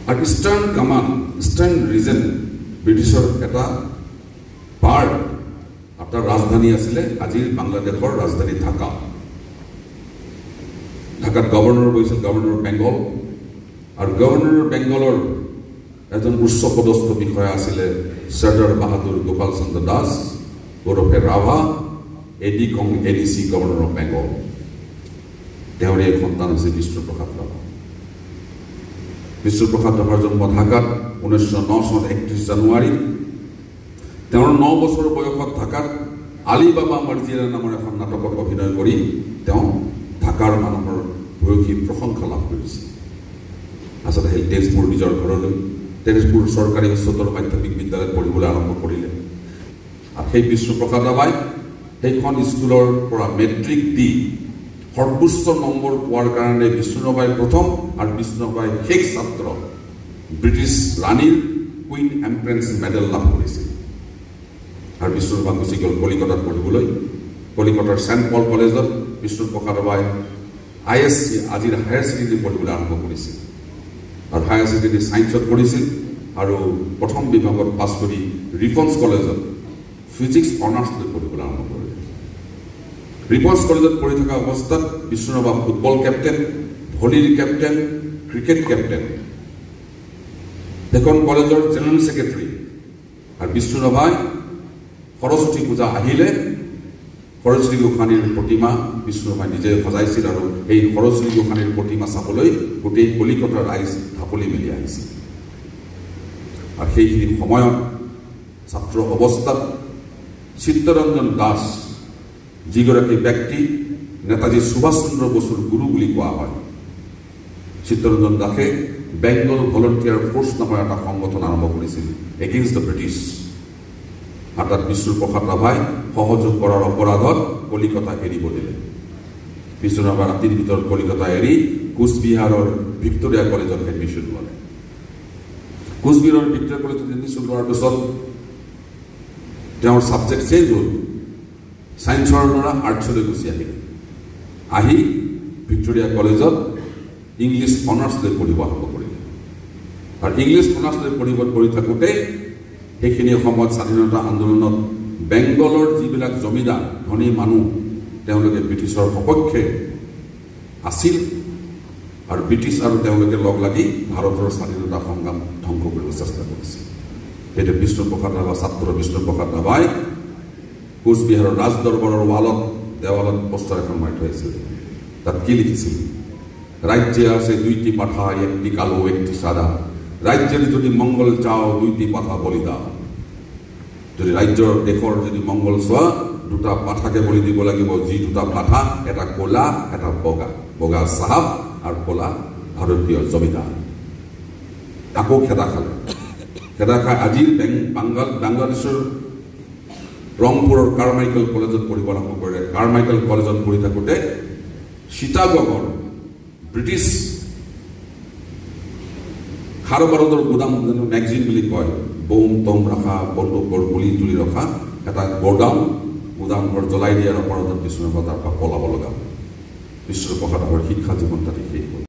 R eastern command eastern region ব্ৰিটিশৰ এটা part আপনাৰ ৰাজধানী আছিলে আজিৰ বাংলাদেশৰ ৰাজধানী ঢাকা ঢাকাত গভৰ্নৰ বহিছিল গভৰ্নৰ বেঙ্গল আৰ গভৰ্নৰ বেঙ্গলৰ এজন উচ্চ পদস্থ বিষয়া আছিলে সৰ্দাৰ বাহাদুৰ গোপাল চন্দ্ৰ দাস ওৰফে ৰাভা এডিসি গভৰ্নৰ অফ বেঙ্গল তেওঁৰ এই সন্তান আছে বিষ্ণুপ্ৰসাদ ৰাভা বিষ্ণুপ্ৰসাদ ৰাভাৰ জন্ম ঢাকাত 1909 চনৰ 31 জানুৱাৰী তেওঁৰ 9 বছৰ বয়সত ঢাকাত আলিবাবা মাৰ্জিয়া নামৰ এখন নাটকত অভিনয় কৰি তেওঁ ঢাকাৰ মানুহৰ ভূয়সী প্ৰশংসা লাভ কৰিছিল আচলতে সেই তেজপুৰ নিজৰ ঘৰলৈ তেজপুৰ চৰকাৰী উচ্চতৰ মাধ্যমিক বিদ্যালয়ত পঢ়িবলৈ আৰম্ভ কৰিলে আৰু সেই বিষ্ণুপ্ৰসাদ ৰাভাই সেইখন স্কুলৰ পৰা মেট্ৰিক দি সৰ্বোচ্চ নম্বৰ পোৱাৰ কাৰণে বিষ্ণুৰাভাই প্ৰথম আৰু বিষ্ণুৰাভাই শেষ ছাত্ৰ ব্ৰিটিছ ৰাণীৰ কুইন এম্প্ৰেন্স মেডেল লাভ কৰিছিল আৰু বিষ্ণুৰাভা গুচি গ'ল কলিকতাত পঢ়িবলৈ কলিকতাৰ সেণ্ট পল কলেজত বিষ্ণুপ্ৰসাদ ৰাভাই ISC আজিৰ হায়াৰ ছেকেণ্ডেৰী পঢ়িবলৈ আৰম্ভ কৰিছিল আৰু হায়াৰ ছেকেণ্ডেৰী ছায়েন্সত পঢ়িছিল আৰু প্ৰথম বিভাগত পাছ কৰি ৰিপন্স কলেজত ফিজিক্স অনাৰ্ছ লৈ পঢ়িবলৈ আৰম্ভ কৰিলে ৰিপন্স কলেজত পঢ়ি থকা অৱস্থাত Bishnu Rabha football captain ভলীৰ captain cricket captain এখন কলেজৰ জেনেৰেল ছেক্ৰেটাৰী আৰু বিষ্ণুৰাভাই সৰস্বতী পূজা আহিলে সৰস্বতী গোসাঁনীৰ প্ৰতিমা বিষ্ণুৰাভাই নিজে সজাইছিল আৰু এই সৰস্বতী গোসাঁনীৰ প্ৰতিমা চাবলৈ গোটেই কলিকতাৰ ৰাইজ ঢাপলি মেলি আহিছিল আৰু সেইখিনি সময়ত ছাত্ৰ অৱস্থাত চিত্তৰঞ্জন দাস যিগৰাকী ব্যক্তি নেতাজী সুভাষ চন্দ্ৰ বসুৰ গুৰু বুলি কোৱা হয় চিত্তৰঞ্জন দাসে বেংগল ভলণ্টিয়াৰ ফ'ৰ্চ নামৰ এটা সংগঠন আৰম্ভ কৰিছিল এগেইনষ্ট দ্য ব্ৰিটিছ আৰু তাত বিষ্ণুপ্ৰসাদ ৰাভাই সহযোগ কৰাৰ অপৰাধত কলিকতা এৰিব দিলে বিষ্ণুৰাভা ৰাতিৰ ভিতৰত কলিকতা এৰি কোচবিহাৰৰ ভিক্টোৰিয়া কলেজত এডমিশ্যন ল'লে কোচবিহাৰৰ ভিক্টোৰিয়া কলেজত এডমিশ্যন লোৱাৰ পিছত তেওঁৰ ছাবজেক্ট চেঞ্জ হ'ল ছায়েন্সৰ ল'ৰা আৰ্টছলৈ গুচি আহিলে আহি ভিক্টোৰিয়া কলেজত ইংলিছ অনাৰ্ছ লৈ পঢ়িব আৰম্ভ কৰিলে আৰু ইংলিছ অনাৰ্ছ লৈ পঢ়ি থাকোঁতে সেইখিনি সময়ত স্বাধীনতা আন্দোলনত বেংগলৰ যিবিলাক জমিদাৰ ধনী মানুহ তেওঁলোকে ব্ৰিটিছৰ সপক্ষে আছিল আৰু ব্ৰিটিছ আৰু তেওঁলোকে লগ লাগি ভাৰতৰ স্বাধীনতা সংগ্ৰাম ধ্বংস কৰিব চেষ্টা কৰিছিল সেইটো বিষ্ণুপ্ৰসাদ ৰাভা ছাত্ৰ বিষ্ণুপ্ৰসাদ ৰাভাই কোচবিহাৰৰ ৰাজ দৰবাৰৰ দেৱালত পোষ্টাৰ এখন মাৰি থৈ আছিল তাত কি লিখিছিল ৰাজ্যে আছে 2টি পাঠা 1টি কালো 1টি সাদা ৰাজ্যেৰ যদি মঙ্গল চাও 2টি পাঠা বলি দাও যদি ৰাজ্যৰ দেশৰ যদি মঙ্গল চোৱা 2টা পাঠাকে বলি দিব লাগিব যি 2টা পাঠা এটা কোলা এটা বগা সাহাব আৰু কোলা ভাৰতীয় জমিদাৰ আকৌ খেদা খাই আজিৰ বাংলাদেশৰ ৰংপুৰৰ কাৰমাইকেল কলেজত পঢ়িব আৰম্ভ কৰিলে কাৰমাইকেল কলেজত পঢ়ি থাকোঁতে চিটাগঙৰ ব্ৰিটিছ খাৰবাৰদৰ গুদাম মেগজিন বুলি কয় বোম টম ৰখা বন্দুকৰ গুলি তুলি ৰখা এটা গুদাম ঘৰ জ্বলাই দিয়াৰ অপৰাধত বিষ্ণুপ্ৰসাদ ৰাভা পলাব লগা বিষ্ণুপ্ৰসাদ ৰাভাৰ শিক্ষা জীৱন তাতে শেষ হ'ল